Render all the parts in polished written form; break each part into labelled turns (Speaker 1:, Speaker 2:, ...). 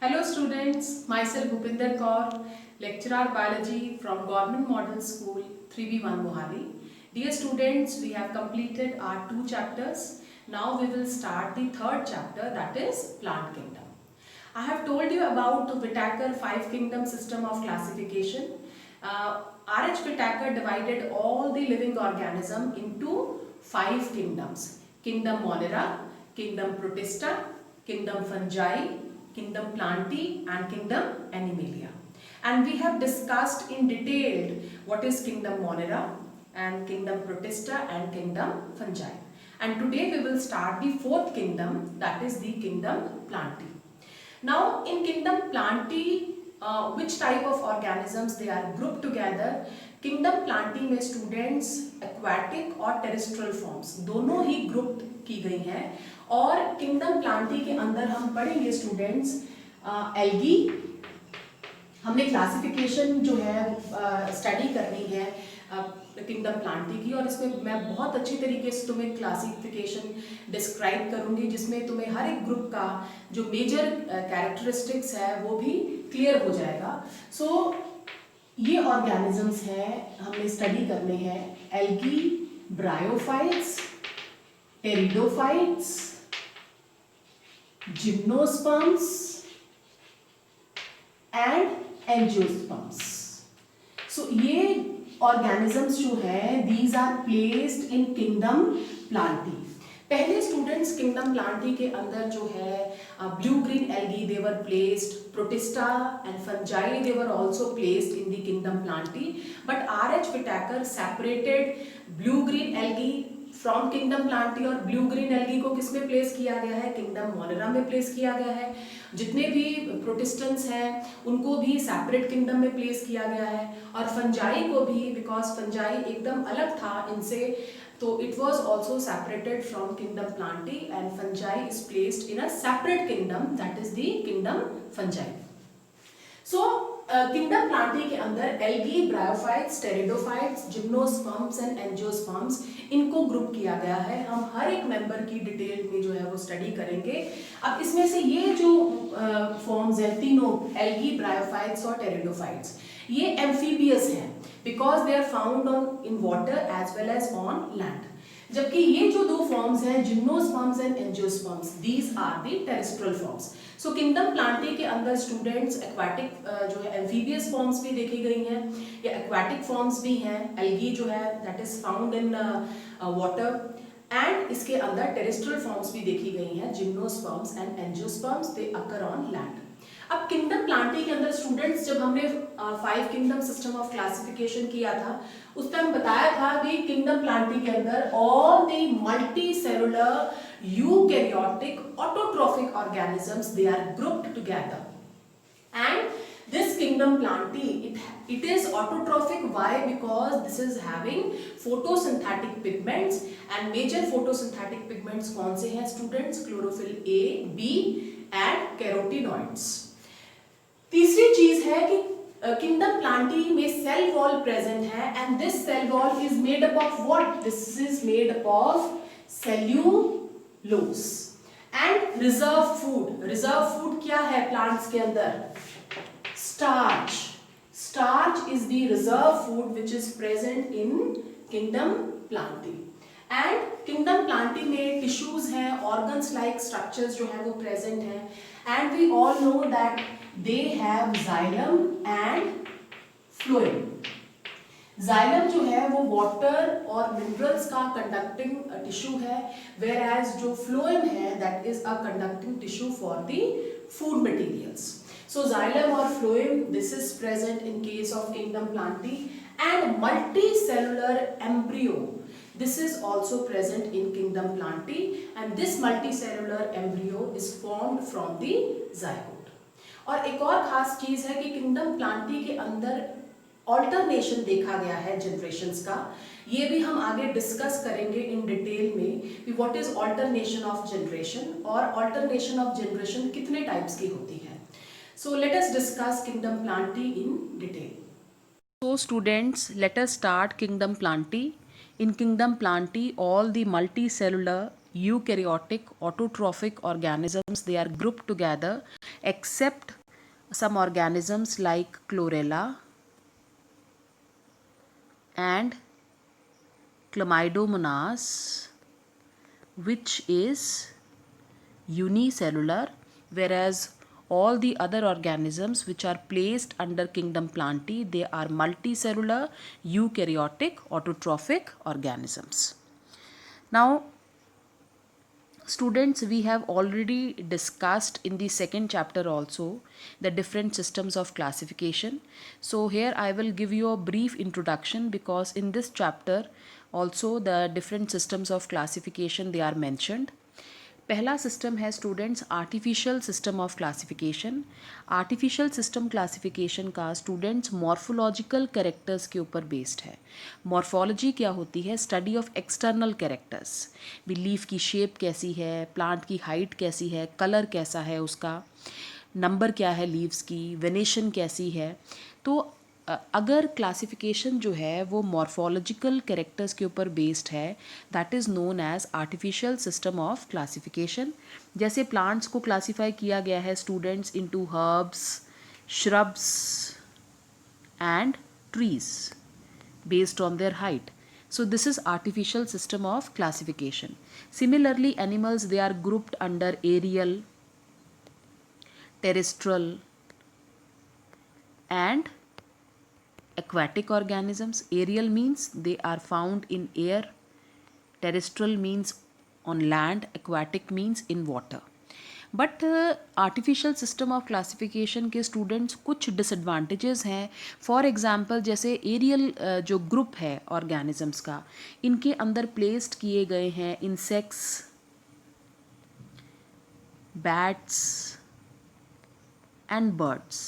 Speaker 1: Hello students, myself Bhupinder Kaur, lecturer biology from Government Model School 3B1 Mohali. Dear students, we have completed our 2 chapters. Now we will start the 3rd chapter, that is plant kingdom. I have told you about the Whittaker 5 kingdom system of classification. R.H. Whittaker divided all the living organism into 5 kingdoms. Kingdom Monera, Kingdom Protista, Kingdom Fungi, Kingdom Plantae and Kingdom Animalia. And we have discussed in detail what is Kingdom Monera and Kingdom Protista and Kingdom Fungi. And today we will start the 4th kingdom, that is the Kingdom Plantae. Now in Kingdom Plantae, which type of organisms they are grouped together? Kingdom Plantae में students aquatic और terrestrial forms दोनों ही grouped की गई हैं और Kingdom Plantae के अंदर हम पढ़ेंगे students algae, हमने क्लासिफिकेशन जो है स्टडी करनी है किंगडम प्लांटी की और इसमें मैं बहुत अच्छी तरीके से तुम्हें क्लासिफिकेशन डिस्क्राइब करूंगी जिसमें तुम्हें हर एक ग्रुप का जो मेजर कैरेक्टरिस्टिक्स है वो भी क्लियर हो जाएगा। सो ये ऑर्गेनिजम्स हैं हमने स्टडी करने हैं algae, bryophytes, pteridophytes, gymnosperms and angiosperms. So ये ऑर्गेनिजम्स जो है these are placed in kingdom Plantae. पहले स्टूडेंट्स किंगडम प्लांटी के अंदर जो है blue green algae they were placed, Protista and fungi they were also placed in the kingdom Plantae, but R.H. Whittaker separated blue green algae from kingdom Plantae और blue green algae को किस में place किया गया है? Kingdom Monera में place किया गया है। जितने भी प्रोटिस्टेंट्स हैं उनको भी सेपरेट किंगडम में प्लेस किया गया है और फंजाई को भी, बिकॉज फंजाई एकदम अलग था इनसे, तो it was also separated from kingdom Plantae and fungi is placed in a separate kingdom, that is the kingdom fungi. So kingdom Plantae के अंदर algae, bryophytes, pteridophytes, gymnosperms and angiosperms इनको group किया गया है। हम हर एक मेंबर की detail में जो है वो स्टडी करेंगे। अब इसमें से ये जो फॉर्म्स हैं तीनों, एल्गी, ब्रायोफाइट्स और टेरिडोफाइट्स, ये एम्फीबियस हैं because they are found on in water as well as on land, जबकि ये जो दो फॉर्म्स हैं gymnosperms and angiosperms, these are the terrestrial forms. So kingdom Plantae के अंदर स्टूडेंट्स एक्वाटिक जो है एम्फीबियस फॉर्म्स भी देखी गई हैं या एक्वाटिक फॉर्म्स भी हैं। एल्गी जो है that is found in water and इसके अंदर टेरेस्ट्रियल फॉर्म्स भी देखी गई हैं, gymnosperms and angiosperms, they occur on land. अब किंगडम प्लांटी के अंदर स्टूडेंट्स जब हमने 5 किंगडम सिस्टम ऑफ क्लासिफिकेशन किया था उस टाइम बताया था कि किंगडम प्लांटी के अंदर all the multicellular eukaryotic autotrophic organisms they are grouped together and this kingdom plantae it is autotrophic. Why? Because this is having photosynthetic pigments and major photosynthetic pigments कौन से हैं students? chlorophyll A, B and carotenoids. तीसरी चीज है कि kingdom Plantae में cell wall present है and this cell wall is made up of what? This is made up of cellulose and reserve food. Reserve food क्या है plants के अंदर? Starch. Starch is the reserve food which is present in kingdom plantae. And kingdom plantae में tissues हैं, organs like structures जो हैं वो present हैं, and we all know that they have xylem and phloem. Xylem जो है वो water और minerals का conducting tissue है, whereas जो phloem है that is a conducting tissue for the food materials. So xylem or phloem, this is present in case of kingdom plantae, and multicellular embryo, this is also present in kingdom plantae, and this multicellular embryo is formed from the zygote. और एक और खास चीज है कि kingdom Plantae के अंदर alternation देखा गया है जनरेशंस का। ये भी हम आगे डिस्कस करेंगे इन डिटेल में कि what is alternation of generation और ऑल्टरनेशन ऑफ जनरेशन कितने टाइप्स की होती है। So let us discuss kingdom plantae in detail. So students, let us start kingdom plantae. In kingdom plantae, all the multicellular eukaryotic, autotrophic organisms, they are grouped together, except some organisms like chlorella and chlamydomonas, which is unicellular, whereas all the other organisms which are placed under kingdom Plantae, they are multicellular, eukaryotic, autotrophic organisms. Now, students, we have already discussed in the second chapter also the different systems of classification. So here I will give you a brief introduction, because in this chapter also the different systems of classification they are mentioned. पहला system है students artificial system of classification. Artificial system classification का students morphological characters के ऊपर based है। Morphology क्या होती है? Study of external characters, भी लीफ की शेप कैसी है, प्लांट की हाइट कैसी है, कलर कैसा है उसका, नंबर क्या है लीव्स की, वेनेशन कैसी है। तो अगर क्लासिफिकेशन जो है वो मॉर्फोलॉजिकल कैरेक्टर्स के ऊपर बेस्ड है, that is known as artificial system of classification. जैसे प्लांट्स को क्लासीफाई किया गया है students into herbs, shrubs and trees based on their height. So this is artificial system of classification. Similarly, animals, they are grouped under aerial, terrestrial and aquatic organisms. Aerial means they are found in air, terrestrial means on land, aquatic means in water. But artificial system of classification के students कुछ disadvantages हैं। For example, जैसे aerial जो group है organisms का, इनके अंदर placed किए गए हैं insects, bats and birds,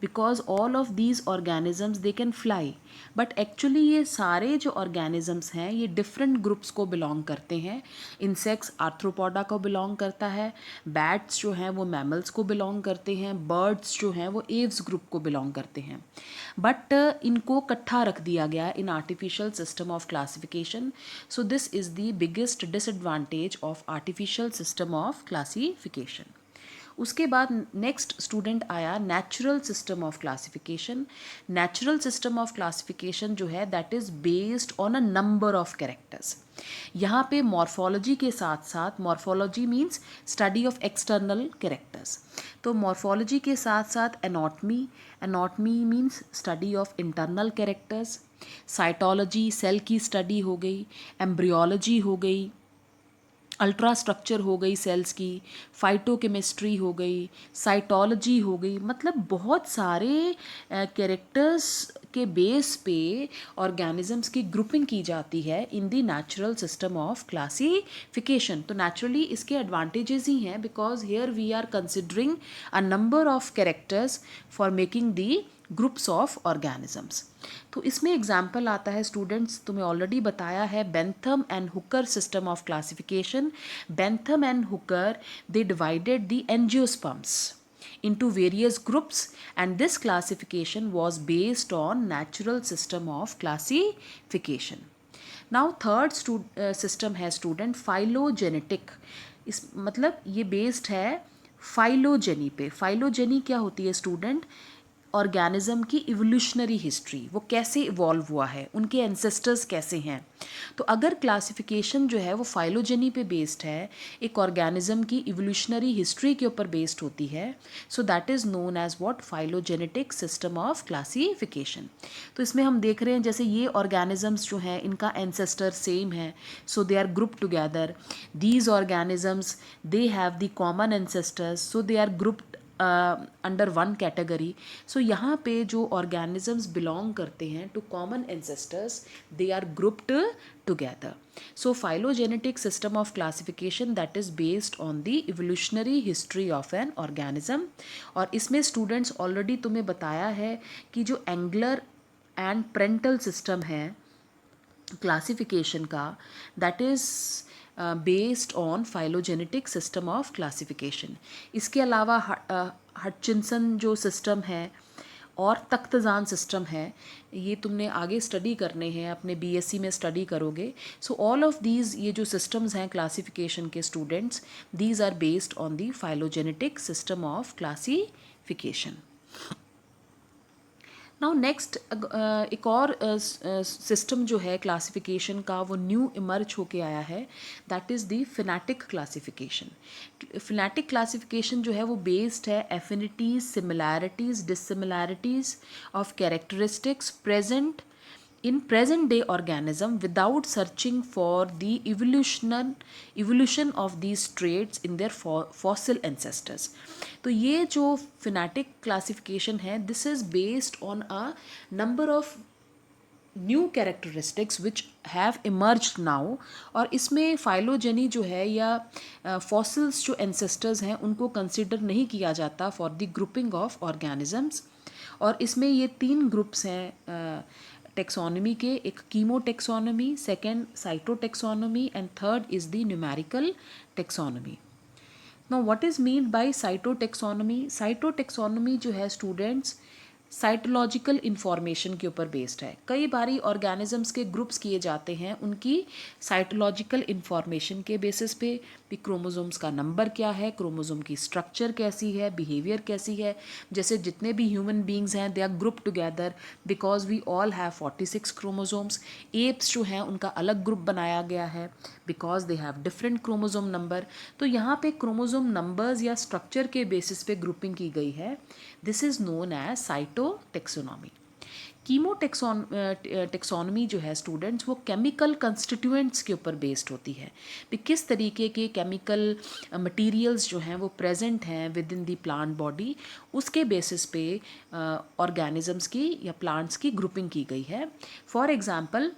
Speaker 1: because all of these organisms they can fly, but actually ये सारे जो ऑर्गेनिजम्स हैं ये डिफरेंट ग्रुप्स को बिलोंग करते हैं। इंसेक्ट्स आर्थ्रोपोडा को बिलोंग करता है, बैट्स जो हैं वो मैमल्स को बिलोंग करते हैं, बर्ड्स जो हैं वो एव्स ग्रुप को बिलोंग करते हैं। बट इनको इकट्ठा रख दिया गया in artificial system of classification. So this is the biggest disadvantage of artificial system of classification. उसके बाद नेक्स्ट स्टूडेंट आया natural system of classification. Natural system of classification जो है that is based on a number of characters. यहाँ पे morphology के साथ साथ, morphology means study of external characters, तो मॉर्फोलॉजी के साथ साथ anatomy, anatomy means study of internal characters, cytology cell की स्टडी हो गई, एम्ब्रियोलॉजी हो गई, अल्ट्रा स्ट्रक्चर हो गई सेल्स की, फाइटोकेमिस्ट्री हो गई, साइटोलॉजी हो गई। मतलब बहुत सारे कैरेक्टर्स के बेस पे ऑर्गेनिजम्स की ग्रुपिंग की जाती है in the natural system of classification. तो नेचुरली इसके एडवांटेजेस ही हैं, because here we are considering a number of characters for making the groups of organisms. तो इसमें एग्जाम्पल आता है स्टूडेंट्स, तुम्हें ऑलरेडी बताया है Bentham and Hooker system of classification. Bentham and Hooker they divided the angiosperms into various groups, and this classification was based on natural system of classification. Now third system है student phylogenetic। इस मतलब ये based है phylogeny पे। Phylogeny क्या होती है student? Organism की इवोल्यूशनरी हिस्ट्री, वो कैसे इवॉल्व हुआ है, उनके एंसेस्टर्स कैसे हैं। तो अगर क्लासिफिकेशन जो है वो फाइलोजेनी पे बेस्ड है, एक ऑर्गेनिज्म की इवोल्यूशनरी हिस्ट्री के ऊपर बेस्ड होती है, so that is known as what? Phylogenetic system of classification. तो इसमें हम देख रहे हैं जैसे ये ऑर्गेनिजम्स जो हैं इनका एंसेस्टर सेम है, so they are group together. These organisms they have the common ancestors, so they are grouped under one category. So यहाँ पे जो ऑर्गेनिजम्स बिलोंग करते हैं to common ancestors, they are grouped together. So phylogenetic system of classification that is based on the evolutionary history of an organism. और इसमें students already तुम्हें बताया है कि जो एंगुलर एंड पेरेंटल सिस्टम है क्लासिफिकेशन का, that is based on phylogenetic system of classification. इसके अलावा हटचिंसन जो सिस्टम है
Speaker 2: और तख्तजान सिस्टम है, ये तुमने आगे स्टडी करने हैं, अपने बीएससी में स्टडी करोगे. सो ऑल ऑफ दीज, ये जो सिस्टम्स हैं क्लासिफिकेशन के students, these are based on the phylogenetic system of classification. Now next एक और सिस्टम जो है क्लासिफिकेशन का, वो न्यू इमर्ज होके आया है, that is the phenetic classification. Phenetic classification जो है वो बेस्ड है affinities, similarities, dissimilarities of characteristics present in present day organism without searching for the evolution of these traits in their fossil ancestors. तो ये जो phenetic classification है, this is based on a number of new characteristics which have emerged now. और इसमें phylogeny जो है या fossils जो एंसेस्टर्स हैं उनको कंसिडर नहीं किया जाता for the grouping of organisms. और इसमें ये 3 ग्रुप्स हैं टेक्सोनॉमी के, एक chemo taxonomy, second cytotaxonomy and third is the numerical taxonomy. Now what is mean bye cytotaxonomy? Cytotaxonomy जो है स्टूडेंट्स साइटोलॉजिकल इन्फॉर्मेशन के ऊपर बेस्ड है. कई बारी ऑर्गेनिजम्स के ग्रुप्स किए जाते हैं उनकी साइटोलॉजिकल इन्फॉर्मेशन के बेसिस पे भी. क्रोमोसोम्स का नंबर क्या है, क्रोमोसोम की स्ट्रक्चर कैसी है, बिहेवियर कैसी है. जैसे जितने भी ह्यूमन बींग्स हैं they are group together because we all have 46 chromosomes. Apes जो हैं उनका अलग ग्रुप बनाया गया है because they have different chromosome number. तो यहाँ पे क्रोमोसोम नंबर्स या स्ट्रक्चर के बेसिस पे ग्रुपिंग की गई है. This is known as cytotaxonomy. Chemotaxonomy जो है स्टूडेंट्स वो केमिकल कंस्टिट्यूएंट्स के ऊपर बेस्ड होती है कि किस तरीके के केमिकल मटेरियल्स जो हैं वो प्रेजेंट हैं within the plant body. उसके बेसिस पे ऑर्गेनिजम्स की या प्लांट्स की ग्रुपिंग की गई है. For example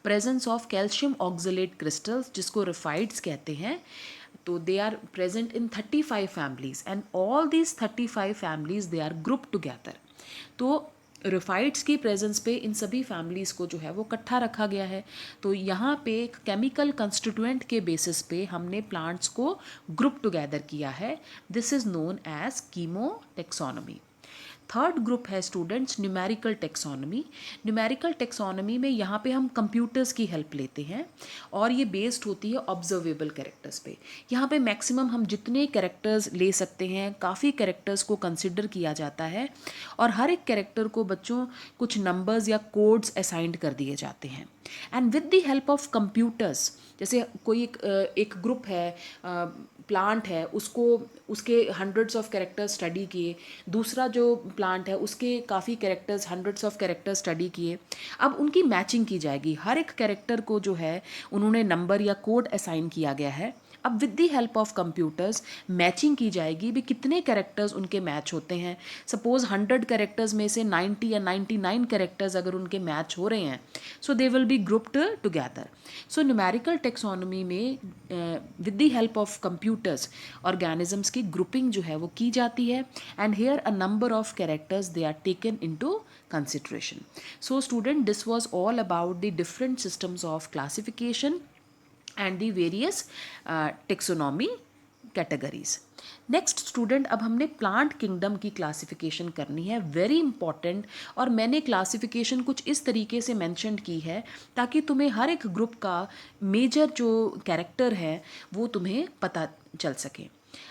Speaker 2: presence of calcium oxalate crystals जिसको रिफाइड्स कहते हैं, तो they are present in 35 families and all these 35 families they are group together. तो रिफाइड्स की प्रेजेंस पे इन सभी फैमिलीज़ को जो है वो इकट्ठा रखा गया है. तो यहाँ पे एक केमिकल कंस्टिट्यूएंट के बेसिस पे हमने प्लांट्स को ग्रुप टुगेदर किया है. This is known as chemotaxonomy. Third group है students numerical taxonomy. Numerical taxonomy में यहाँ पे हम कंप्यूटर्स की हेल्प लेते हैं और ये बेस्ड होती है ऑब्जर्वेबल कैरेक्टर्स पे. यहाँ पे मैक्सिमम हम जितने कैरेक्टर्स ले सकते हैं, काफ़ी कैरेक्टर्स को कंसिडर किया जाता है और हर एक कैरेक्टर को बच्चों कुछ नंबर्स या कोड्स असाइंड कर दिए जाते हैं. And with the help of computers, जैसे कोई एक ग्रुप है, प्लांट है, उसको उसके हंड्रेड्स ऑफ कैरेक्टर्स स्टडी किए, दूसरा जो प्लांट है उसके काफ़ी characters, hundreds of characters study किए. अब उनकी मैचिंग की जाएगी. हर एक कैरेक्टर को जो है उन्होंने नंबर या कोड असाइन किया गया है. अब with the help of computers matching की जाएगी भी कितने कैरेक्टर्स उनके मैच होते हैं. सपोज 100 कैरेक्टर्स में से 90 या 99 कैरेक्टर्स अगर उनके मैच हो रहे हैं, so they will be grouped together. So numerical taxonomy में with the help of computers organisms की ग्रुपिंग जो है वो की जाती है and here a number of characters they are taken into consideration. So student, this was all about the different systems of classification and the various taxonomy categories. Next student, अब हमने plant kingdom की classification करनी है, very important. और मैंने classification कुछ इस तरीके से मेंशन की है ताकि तुम्हें हर एक ग्रुप का मेजर जो कैरेक्टर है वो तुम्हें पता चल सके.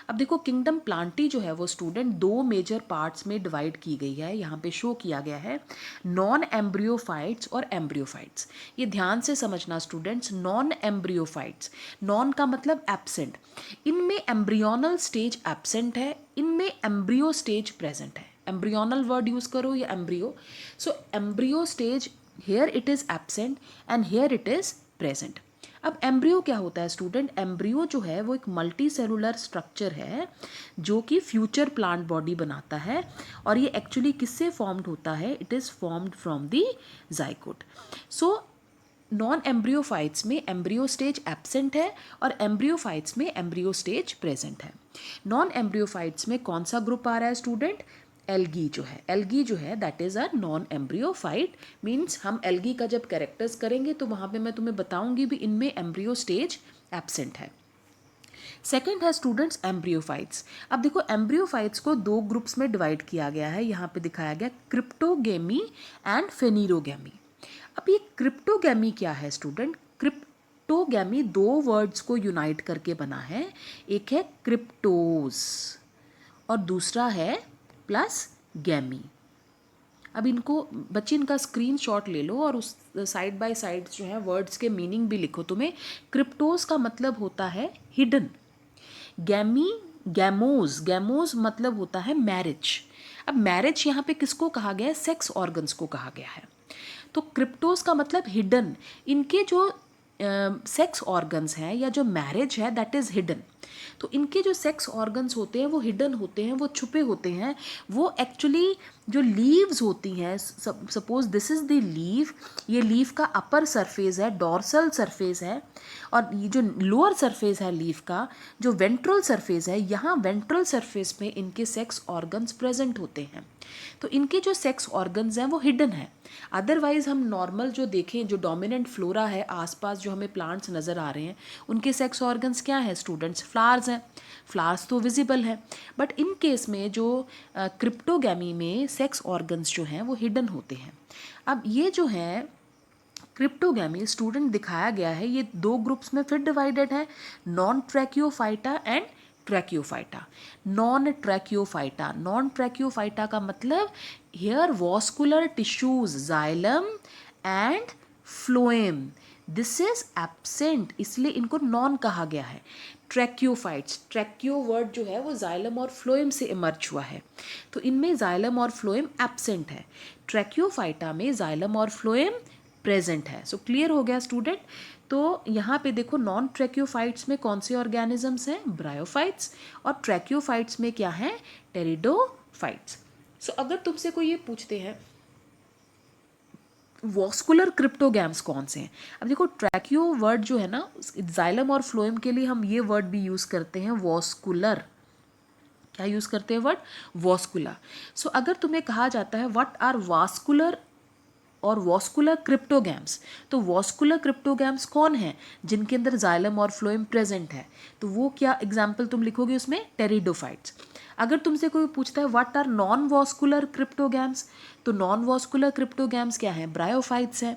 Speaker 2: अब देखो किंगडम प्लांटी जो है वो स्टूडेंट 2 मेजर पार्ट्स में डिवाइड की गई है. यहाँ पे शो किया गया है नॉन एम्ब्रियोफाइट्स और एम्ब्रियोफाइट्स. ये ध्यान से समझना स्टूडेंट्स, नॉन एम्ब्रियोफाइट्स, नॉन का मतलब एब्सेंट. इनमें एम्ब्रियोनल स्टेज एब्सेंट है, इनमें एम्ब्रियो स्टेज प्रेजेंट है. एम्ब्रियोनल वर्ड यूज करो या embryo. So embryo stage here it is absent and here it is present. अब एम्ब्रियो क्या होता है स्टूडेंट? एम्ब्रियो जो है वो एक मल्टी सेलुलर स्ट्रक्चर है जो कि फ्यूचर प्लांट बॉडी बनाता है और ये एक्चुअली किससे फॉर्म्ड होता है? It is formed from the zygote. So non embryophytes में एम्ब्रियो स्टेज एब्सेंट है और एम्ब्रियोफाइट्स में एम्ब्रियो स्टेज प्रेजेंट है. नॉन एम्ब्रियोफाइट्स में कौन सा ग्रुप आ रहा है स्टूडेंट? एल्गी जो है, एल्गी जो है that is a non embryophyte. Means हम एल्गी का जब कैरेक्टर्स करेंगे तो वहाँ पे मैं तुम्हें बताऊंगी भी इनमें एम्ब्रियो स्टेज एब्सेंट है. सेकेंड है स्टूडेंट्स एम्ब्रियोफाइट्स। अब देखो एम्ब्रियोफाइट्स को दो ग्रुप्स में डिवाइड किया गया है, यहाँ पे दिखाया गया क्रिप्टोगेमी एंड फेनीरोगेमी। अब ये क्रिप्टोगेमी क्या है स्टूडेंट? क्रिप्टोगेमी दो वर्ड्स को यूनाइट करके बना है, एक है क्रिप्टोज और दूसरा है प्लस गैमी। अब इनको बच्चे इनका स्क्रीनशॉट ले लो और उस साइड बाय साइड जो है वर्ड्स के मीनिंग भी लिखो। तुम्हें क्रिप्टोज का मतलब होता है हिडन, गैमी गैमोज, गैमोज मतलब होता है मैरिज। अब मैरिज यहाँ पे किसको कहा गया है? सेक्स ऑर्गन्स को कहा गया है। तो क्रिप्टोज का मतलब हिडन, इनके जो सेक्स ऑर्गन्स हैं या जो मैरिज है दैट इज़ हिडन। तो इनके जो सेक्स ऑर्गन्स होते हैं वो हिडन होते हैं, वो छुपे होते हैं। वो एक्चुअली जो लीव्स होती हैं, suppose this is the leave, ये लीव का अपर सरफेस है, डॉर्सल सरफेस है, और ये जो लोअर सरफेस है लीव का, जो वेंट्रल सरफेस है, यहाँ वेंट्रल सरफेस में इनके सेक्स ऑर्गन्स प्रेजेंट होते हैं। तो इनके जो सेक्स ऑर्गन्स हैं वो हिडन है। अदरवाइज हम नॉर्मल जो देखें, जो डोमिनेंट फ्लोरा है आसपास जो हमें प्लांट्स नज़र आ रहे हैं, उनके सेक्स ऑर्गन्स क्या है स्टूडेंट्स? फ्लावर्स हैं। फ्लावर्स तो विजिबल है, बट इन केस में जो क्रिप्टोगैमी में सेक्स ऑर्गन्स जो हैं वो हिडन होते हैं। अब ये जो है क्रिप्टोगैमी स्टूडेंट दिखाया गया है, ये दो ग्रुप्स में फिर डिवाइडेड है, non Tracheophyta and Tracheophyta. Non Tracheophyta, non Tracheophyta का मतलब here vascular tissues xylem and phloem, this is absent, इसलिए इनको नॉन कहा गया है। ट्रैकियोफाइट्स, ट्रैकियो वर्ड जो है वो जाइलम और फ्लोएम से इमर्ज हुआ है, तो इनमें जाइलम और फ्लोएम एब्सेंट है। ट्रैकियोफाइटा में जाइलम और फ्लोएम प्रेजेंट है। सो क्लियर हो गया स्टूडेंट? तो यहाँ पे देखो नॉन ट्रैकियोफाइट्स में कौन से ऑर्गेनिजम्स हैं? ब्रायोफाइट्स। और ट्रैकियोफाइट्स में क्या है? टेरिडोफाइट्स। सो अगर तुमसे कोई ये पूछते हैं वॉस्कुलर क्रिप्टोगैम्स कौन से हैं, अब देखो ट्रैकियो वर्ड जो है ना, जाइलम और फ्लोएम के लिए हम ये वर्ड भी यूज़ करते हैं वॉस्कुलर। क्या यूज़ करते हैं वर्ड? वॉस्कुलर। सो अगर तुम्हें कहा जाता है व्हाट आर वास्कुलर और वॉस्कुलर क्रिप्टोगैम्स, तो वॉस्कुलर क्रिप्टोगैम्स कौन है? जिनके अंदर जाइलम और फ्लोएम प्रेजेंट है, तो वो क्या एग्जाम्पल तुम लिखोगे उसमें? टेरिडोफाइट्स। अगर तुमसे कोई पूछता है what are non vascular cryptogams, तो नॉन वॉस्कुलर क्रिप्टोगैम्स क्या है? ब्रायोफाइट्स है।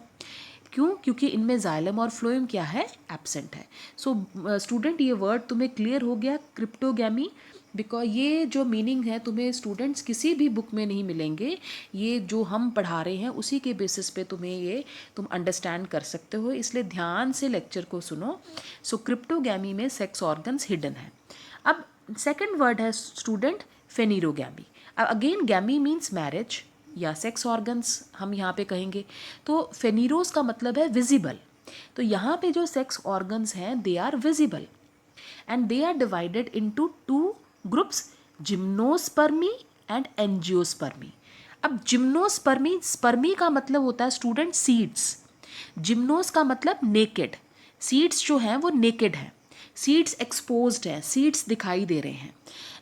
Speaker 2: क्यों? क्योंकि इनमें जाइलम और फ्लोएम क्या है? एब्सेंट है। सो स्टूडेंट ये वर्ड तुम्हें क्लियर हो गया क्रिप्टोगैमी, बिकॉज ये जो मीनिंग है तुम्हें स्टूडेंट्स किसी भी बुक में नहीं मिलेंगे, ये जो हम पढ़ा रहे हैं उसी के बेसिस पे तुम्हें ये तुम अंडरस्टैंड कर सकते हो, इसलिए ध्यान से लेक्चर को सुनो। सो क्रिप्टोगैमी में सेक्स ऑर्गन्स हिडन है। अब सेकंड वर्ड है स्टूडेंट फेनीरोगैमी। अब अगेन गैमी मीन्स मैरिज या सेक्स ऑर्गन्स हम यहाँ पे कहेंगे, तो फेनीरोस का मतलब है विजिबल। तो यहाँ पे जो सेक्स ऑर्गन्स हैं they are visible and they are divided into two groups, gymnospermae and angiospermae. अब जिम्नोस्पर्मी, स्पर्मी का मतलब होता है स्टूडेंट सीड्स, जिम्नोस का मतलब नेकेड, सीड्स जो हैं वो नेकेड हैं, सीड्स एक्सपोज्ड हैं, सीड्स दिखाई दे रहे हैं।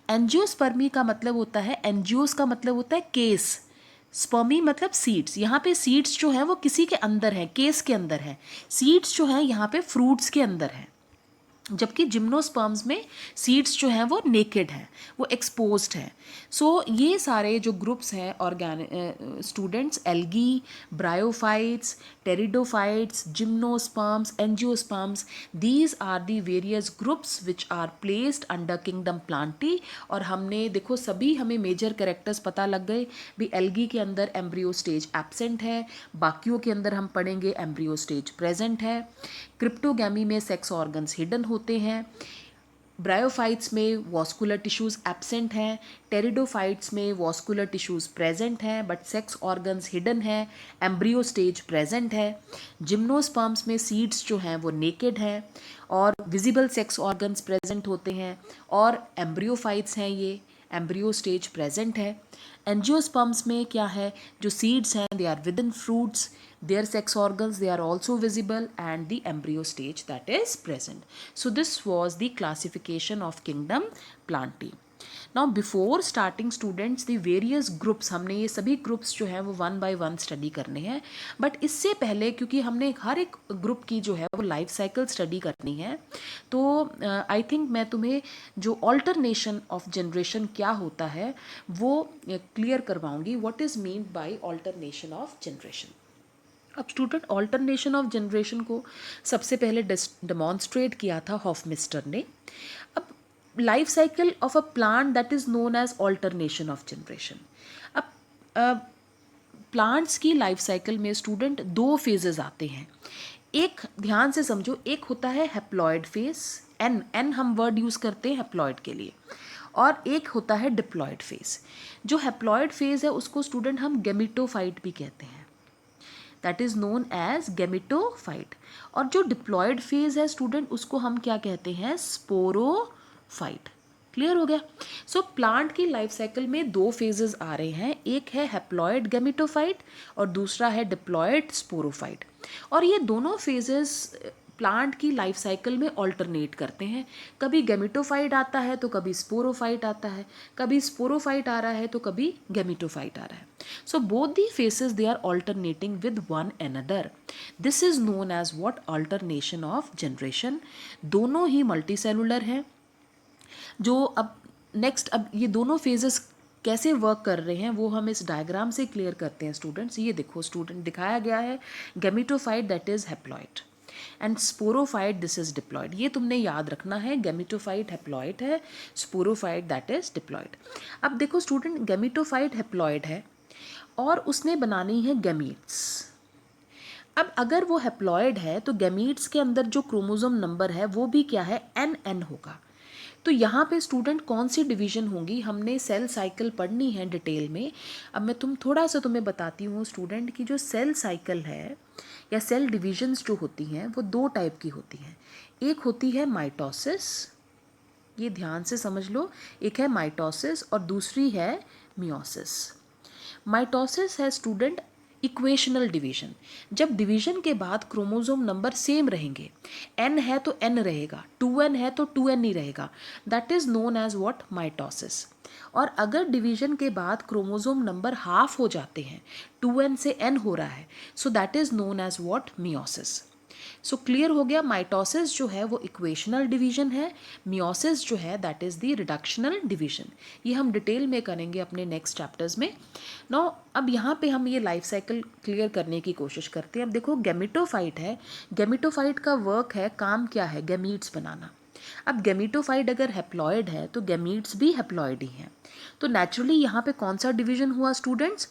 Speaker 2: एंजियोस्पर्मी का मतलब होता है, एंजियोस का मतलब होता है केस, स्पर्मी मतलब सीड्स, यहाँ पे सीड्स जो हैं वो किसी के अंदर हैं, केस के अंदर है, सीड्स जो हैं यहाँ पे फ्रूट्स के अंदर हैं, जबकि जिम्नोस्पर्म्स में सीड्स जो हैं वो नेकेड हैं, वो एक्सपोज्ड हैं। सो ये सारे जो ग्रुप्स हैं students, algae, bryophytes, pteridophytes, gymnosperms, angiosperms, these are the various groups which are placed under kingdom Plantae. और हमने देखो सभी हमें मेजर कैरेक्टर्स पता लग गए भी, एल्गी के अंदर एम्ब्रियो स्टेज एब्सेंट है, बाकियों के अंदर हम पढ़ेंगे एम्ब्रियो स्टेज प्रेजेंट है, क्रिप्टोगैमी में सेक्स ऑर्गन्स हिडन होते हैं, ब्रायोफाइट्स में वॉस्कुलर टिश्यूज़ एब्सेंट हैं, टेरिडोफाइट्स में वॉस्कुलर टिश्यूज़ प्रेजेंट हैं बट सेक्स ऑर्गन्स हिडन हैं, एम्ब्रियो स्टेज प्रेजेंट है, जिम्नोस्पर्म्स में सीड्स जो हैं वो नेकेड हैं और विजिबल सेक्स ऑर्गन्स प्रेजेंट होते हैं, और एम्ब्रियोफाइट्स हैं ये, एम्ब्रियो स्टेज प्रेजेंट है। एंजियोस्पर्म्स में क्या है, जो सीड्स हैं they are within fruits, their sex organs they are also visible, and the embryo stage that is present. So this was the classification of kingdom Plantae. Now before starting students the various groups, हमने ये सभी groups जो हैं वो 1 bye 1 study करने हैं, but इससे पहले क्योंकि हमने हर एक ग्रुप की जो है वो लाइफ साइकिल स्टडी करनी है, तो आई थिंक मैं तुम्हें जो ऑल्टरनेशन ऑफ जनरेशन क्या होता है वो क्लियर करवाऊंगी, what is mean by alternation of generation. अब स्टूडेंट ऑल्टरनेशन ऑफ जनरेशन को सबसे पहले डेमॉन्स्ट्रेट किया था हॉफमिस्टर ने। अब life cycle of a plant that is known as alternation of generation. अब प्लांट्स की लाइफ साइकिल में स्टूडेंट 2 फेजेस आते हैं। एक ध्यान से समझो, एक होता है हैप्लॉयड फेज, एन हम वर्ड यूज़ करते हैं हैप्लॉयड के लिए, और एक होता है डिप्लॉयड फेज। जो हैप्लॉयड फेज है उसको स्टूडेंट हम गेमिटोफाइट भी कहते हैं, that is known as gametophyte. और जो डिप्लॉयड फेज है स्टूडेंट उसको हम क्या कहते हैं, स्पोरोफाइट। क्लियर हो गया। सो प्लांट की लाइफ साइकिल में 2 फेजेस आ रहे हैं, एक है हैप्लॉयड गेमिटोफाइट और दूसरा है डिप्लॉयड स्पोरोफाइट। और ये दोनों फेजेस प्लांट की लाइफ साइकिल में ऑल्टरनेट करते हैं, कभी गेमिटोफाइट आता है तो कभी स्पोरोफाइट आता है, कभी स्पोरोफाइट आ रहा है तो कभी गेमिटोफाइट आ रहा है। So both the phases they are alternating with one another, this is known as what, alternation of generation. दोनों ही मल्टीसेलुलर हैं। जो अब नेक्स्ट, अब ये दोनों फेजेस कैसे वर्क कर रहे हैं वो हम इस डायग्राम से क्लियर करते हैं स्टूडेंट्स। ये देखो स्टूडेंट, दिखाया गया है gametophyte that is haploid and sporophyte this is diploid. ये तुमने याद रखना है, गेमिटोफाइट हैप्लॉइड है, स्पोरोफाइट दैट इज डिप्लॉयड। अब देखो स्टूडेंट, गेमिटोफाइट हैप्लॉइड है और उसने बनानी है गैमीट्स। अब अगर वो हैप्लॉइड है तो गैमीट्स के अंदर जो क्रोमोसोम नंबर है वो भी क्या है, एन होगा। तो यहाँ पे स्टूडेंट कौन सी डिवीज़न होंगी, हमने सेल साइकिल पढ़नी है डिटेल में। अब मैं थोड़ा सा तुम्हें बताती हूँ स्टूडेंट की जो सेल साइकिल है या सेल डिविजन्स जो होती हैं वो 2 टाइप की होती हैं। एक होती है माइटोसिस, ये ध्यान से समझ लो, एक है माइटोसिस और दूसरी है मियोसिस। माइटोसिस है स्टूडेंट इक्वेशनल डिवीजन, जब डिवीजन के बाद क्रोमोसोम नंबर सेम रहेंगे, n है तो n रहेगा, 2n है तो 2n ही रहेगा, that is known as what, mitosis. और अगर डिवीजन के बाद क्रोमोसोम नंबर हाफ हो जाते हैं, 2n से n हो रहा है, so that is known as what, meiosis. So clear हो गया, माइटोसिस जो है वो इक्वेशनल डिवीजन है, मियोसिस जो है that is the reductional division. ये हम डिटेल में करेंगे अपने नेक्स्ट चैप्टर्स में। नाउ अब यहाँ पे हम ये लाइफ साइकिल क्लियर करने की कोशिश करते हैं। अब देखो गेमिटोफाइट है, गेमिटोफाइट का वर्क है, काम क्या है, गैमीट्स बनाना। अब गेमिटोफाइट अगर हैप्लॉइड है तो गैमीट्स भी हैप्लॉइड ही हैं, तो नेचुरली यहाँ पे कौन सा डिवीजन हुआ स्टूडेंट्स,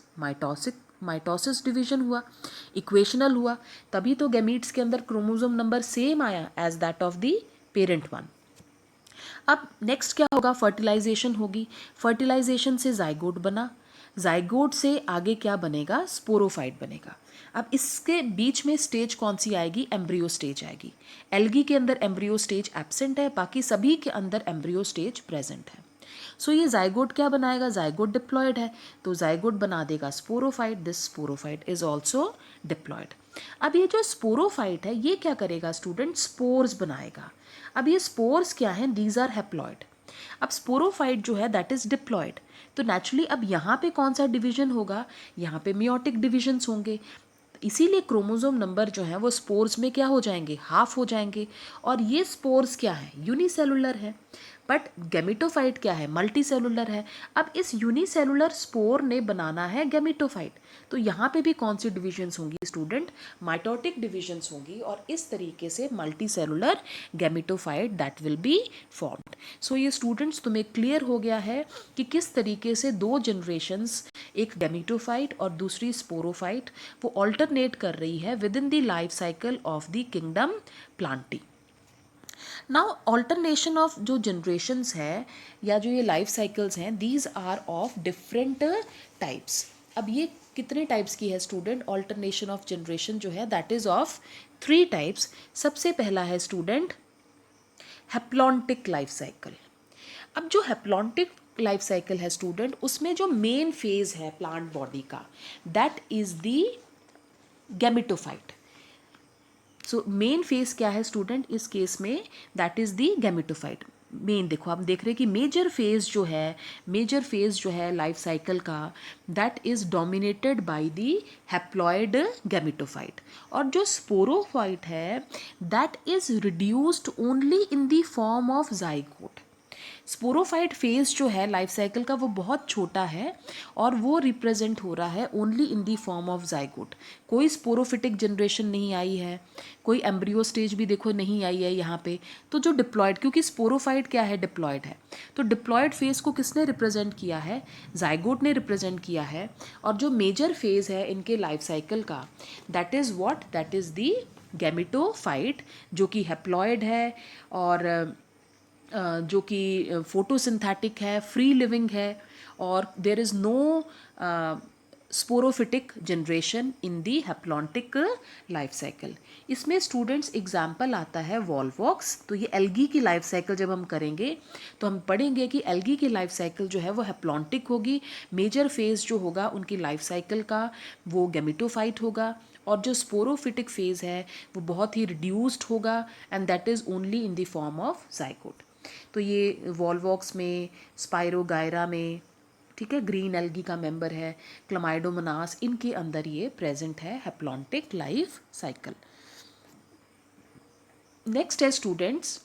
Speaker 2: माइटोसिस डिवीजन हुआ, इक्वेशनल हुआ, तभी तो गैमीट्स के अंदर क्रोमोसोम नंबर सेम आया as that of the parent one. अब नेक्स्ट क्या होगा, फर्टिलाइजेशन होगी, फर्टिलाइजेशन से जाइगोट बना, जाइगोट से आगे क्या बनेगा, स्पोरोफाइट बनेगा। अब इसके बीच में स्टेज कौन सी आएगी, एम्ब्रियो स्टेज आएगी। एल्गी के अंदर एम्ब्रियो स्टेज एब्सेंट है, बाकी सभी के अंदर एम्ब्रियो स्टेज प्रेजेंट है। सो ये जाइगोट क्या बनाएगा, जाइगोट डिप्लॉयड है तो जाइगोट बना देगा sporophyte, this sporophyte is also diploid. अब ये जो स्पोरोफाइट है ये क्या करेगा स्टूडेंट, स्पोर्स बनाएगा। अब ये स्पोर्स क्या हैं, दीज आर हैप्लॉयड। अब स्पोरोफाइट जो है दैट इज डिप्लॉयड, तो नेचुरली अब यहाँ पे कौन सा डिवीजन होगा, यहाँ पे मियोटिक डिविजन्स होंगे, इसीलिए क्रोमोसोम नंबर जो है वो स्पोर्स में क्या हो जाएंगे, हाफ हो जाएंगे। और ये स्पोर्स क्या है, यूनिसेलुलर है, बट गेमिटोफाइट क्या है, मल्टीसेलुलर है। अब इस यूनिसेलुलर स्पोर ने बनाना है गेमिटोफाइट, तो यहाँ पे भी कौन सी डिविजन्स होंगी स्टूडेंट, माइटोटिक डिविजन्स होंगी, और इस तरीके से multicellular gametophyte that will be formed. So ये स्टूडेंट्स तुम्हें क्लियर हो गया है कि किस तरीके से 2 जनरेशन्स, एक गेमिटोफाइट और दूसरी स्पोरोफाइट, वो ऑल्टरनेट कर रही है within the life cycle of the kingdom Plantae. Now alternation of जो जनरेशन्स है या जो ये लाइफ साइकिल्स हैं, these are of different types. अब ये कितने टाइप्स की है स्टूडेंट, ऑल्टरनेशन ऑफ जनरेशन जो है दैट इज ऑफ 3 टाइप्स। सबसे पहला है स्टूडेंट हैप्लॉन्टिक लाइफ साइकिल। अब जो हैप्लॉन्टिक लाइफ साइकिल है स्टूडेंट, उसमें जो मेन फेज है प्लांट बॉडी का that is the gametophyte. So main phase क्या है स्टूडेंट इस केस में, that is the gametophyte. Main देखो आप देख रहे हैं कि मेजर फेज जो है लाइफ साइकिल का, that is dominated by the haploid gametophyte, और जो स्पोरोफाइट है that is reduced only in the form of zygote. Sporophyte phase जो है लाइफ साइकिल का वो बहुत छोटा है और वो रिप्रेजेंट हो रहा है only in the form of zygote. कोई स्पोरोफिटिक जनरेशन नहीं आई है, कोई एम्ब्रियो स्टेज भी देखो नहीं आई है यहाँ पे। तो जो डिप्लॉयड, क्योंकि स्पोरोफाइट क्या है, डिप्लॉयड है, तो डिप्लॉयड फेज को किसने रिप्रेजेंट किया है, जाइगोट ने रिप्रेजेंट किया है। और जो मेजर फेज है इनके लाइफ साइकिल का, that is what, that is the gametophyte, जो कि हैप्लॉयड है और जो कि फोटोसिंथेटिक है, फ्री लिविंग है, और there is no sporophytic generation in the haplontic life cycle. इसमें स्टूडेंट्स एग्जाम्पल आता है वॉल्वॉक्स। तो ये एल्गी की लाइफ साइकिल जब हम करेंगे तो हम पढ़ेंगे कि एल्गी की लाइफ साइकिल जो है वो हैप्लॉन्टिक होगी। मेजर फेज जो होगा उनकी लाइफ साइकिल का वो गैमेटोफाइट होगा, और जो स्पोरोफिटिक फेज है वो बहुत ही रिड्यूस्ड होगा, and that is only in the form of zygote. तो ये वॉल्वॉक्स में, स्पाइरोगायरा में, ठीक है, ग्रीन एल्गी का मेंबर है, क्लमाइडोमोनास, इनके अंदर ये प्रेजेंट है हैप्लॉन्टिक लाइफ साइकिल। नेक्स्ट है स्टूडेंट्स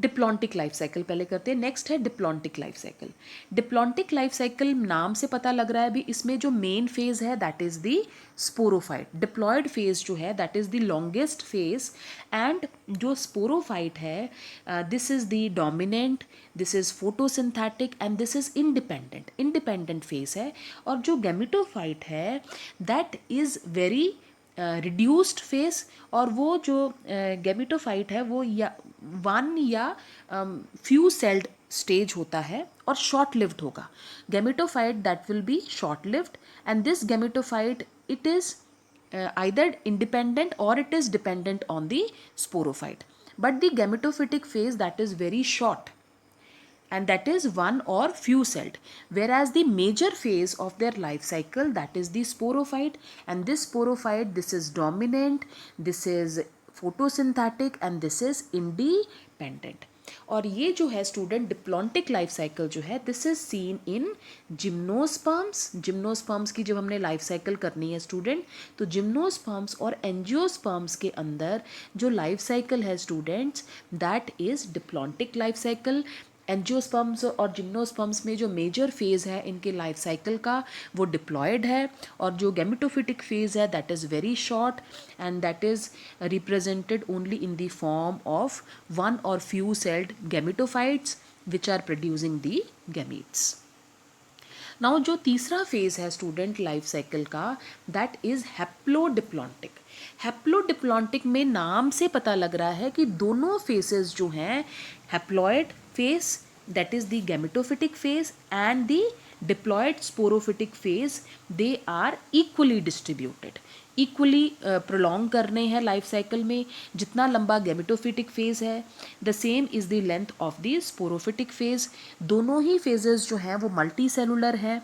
Speaker 2: डिप्लॉन्टिक लाइफ साइकिल, पहले करते हैं। नेक्स्ट है diplontic life cycle. Diplontic life cycle नाम से पता लग रहा है भी, इसमें जो मेन फेज है that is the sporophyte. Diploid phase जो है that is the longest phase, and जो स्पोरोफाइट है this is the dominant, this is photosynthetic, and this is independent phase है। और जो गैमेटोफाइट है that is very reduced face, और वो जो गैमेटोफाइट है वो या वन या फ्यू सेल्ड स्टेज होता है और शॉर्ट लिव्ड होगा। Gametophyte that will B short lived, and this gametophyte it is either independent or it is dependent on the sporophyte, but the gametophytic phase that is very short, and that is one or few celled, whereas the major phase of their life cycle that is the sporophyte, and this sporophyte, this is dominant, this is photosynthetic, and this is independent. और ये जो है student diplontic life cycle जो है this is seen in gymnosperms की जब हमने life cycle करनी है स्टूडेंट, तो जिम्नोस्पर्म्स और एंजियोस्पर्म्स के अंदर जो लाइफ साइकिल है students that is diplontic life cycle. Angiosperms और जिम्नोस्पर्म्स में जो मेजर फेज है इनके लाइफ साइकिल का वो डिप्लॉयड है, और जो गैमेटोफिटिक फेज है that is very short, and that is represented only in the form of one और few celled gametophytes which are producing the gametes. Now जो तीसरा फेज है स्टूडेंट लाइफ साइकिल का दैट इज़ हैप्लोडिप्लॉन्टिक। हैप्लोडिप्लॉन्टिक में नाम से पता लग रहा है कि दोनों फेसेस जो हैं, haploid phase that is the gametophytic phase and the diploid sporophytic phase, they are equally distributed, equally prolong करने हैं लाइफ साइकिल में। जितना लंबा गैमेटोफिटिक फेज है the same is the length of the sporophytic phase. दोनों ही phases जो हैं वो मल्टी सेलुलर हैं,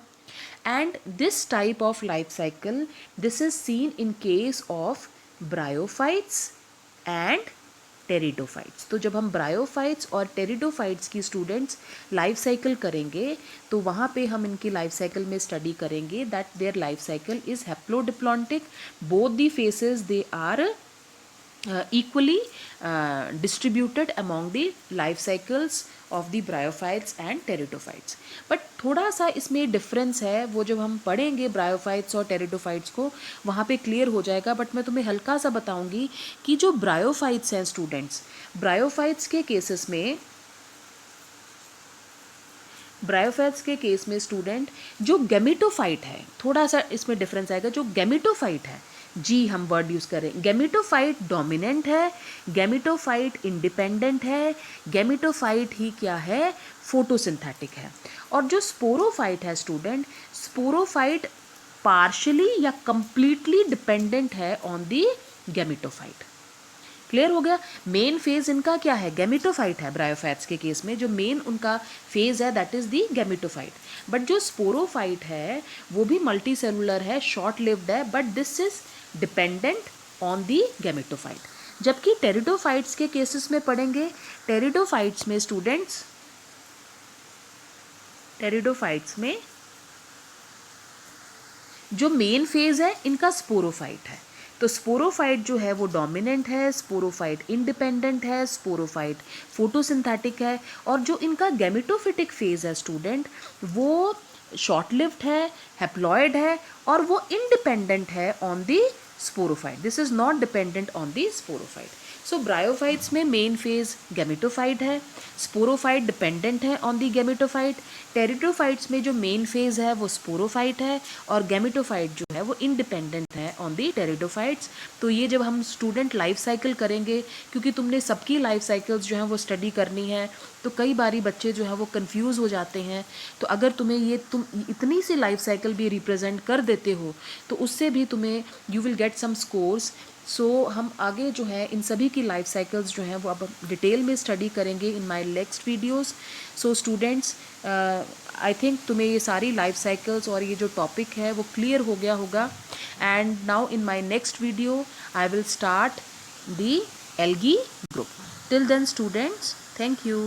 Speaker 2: and this type of life cycle this is seen in case of bryophytes and pteridophytes. तो जब हम ब्रायोफाइट्स और टेरिडोफाइट्स की स्टूडेंट्स लाइफ साइकिल करेंगे तो वहाँ पे हम इनकी लाइफ साइकिल में स्टडी करेंगे that their life cycle is haplodiplontic, both the phases they are equally distributed among the life cycles of the bryophytes and pteridophytes. But थोड़ा सा इसमें डिफरेंस है, वो जब हम पढ़ेंगे ब्रायोफाइट्स और टेरिडोफाइट्स को वहाँ पे क्लियर हो जाएगा। बट मैं तुम्हें हल्का सा बताऊंगी कि जो ब्रायोफाइट्स हैं स्टूडेंट्स, ब्रायोफाइट्स के केसेस में, ब्रायोफाइट्स के केस में स्टूडेंट जो गैमेटोफाइट है, थोड़ा सा इसमें डिफरेंस आएगा। जो गैमेटोफाइट है, जी हम वर्ड यूज़ करें, गैमेटोफाइट डोमिनेंट है, गैमेटोफाइट इंडिपेंडेंट है, गैमेटोफाइट ही क्या है, फोटोसिंथेटिक है। और जो स्पोरोफाइट है स्टूडेंट, स्पोरोफाइट पार्शली या कंप्लीटली डिपेंडेंट है ऑन दी गैमेटोफाइट। क्लियर हो गया। मेन फेज इनका क्या है, गैमेटोफाइट है। ब्रायोफाइट्स के केस में जो मेन उनका फेज है that is the gametophyte, but जो स्पोरोफाइट है वो भी मल्टी सेलुलर है, शॉर्ट लिव्ड है, but this is dependent on the gametophyte. जबकि टेरिडोफाइट्स के केसेस में पढ़ेंगे, टेरिडोफाइट्स में स्टूडेंट्स, टेरिडोफाइट्स में जो मेन फेज है इनका स्पोरोफाइट है। तो स्पोरोफाइट जो है वो डोमिनेंट है, स्पोरोफाइट इंडिपेंडेंट है, स्पोरोफाइट फोटोसिंथेटिक है, और जो इनका गैमेटोफिटिक फेज है स्टूडेंट वो शॉर्ट लिव्ड है, हैप्लॉयड है, और वो इंडिपेंडेंट है on the sporophyte. This is not dependent on the sporophyte. So bryophytes में मेन फेज गैमेटोफाइट है, स्पोरोफाइट डिपेंडेंट है ऑन दी गैमेटोफाइट, टेरिडोफाइट्स में जो मेन फेज है वो स्पोरोफाइट है, और गैमेटोफाइट जो है वो इंडिपेंडेंट है ऑन दी टेरिडोफाइट्स। तो ये जब हम स्टूडेंट लाइफ साइकिल करेंगे, क्योंकि तुमने सबकी लाइफ साइकिल्स जो हैं वो स्टडी करनी है, तो कई बारी बच्चे जो है वो कंफ्यूज हो जाते हैं। तो अगर तुम्हें ये तुम इतनी सी लाइफ साइकिल भी रिप्रेजेंट कर देते हो तो उससे भी तुम्हें you will get some scores. So हम आगे जो है इन सभी की लाइफ साइकिल्स जो हैं वो अब डिटेल में स्टडी करेंगे इन my next videos. So students, I think तुम्हें ये सारी लाइफ साइकिल्स और ये जो टॉपिक है वो क्लियर हो गया होगा। And now in my next video I will start the algae group. Till then students, thank you.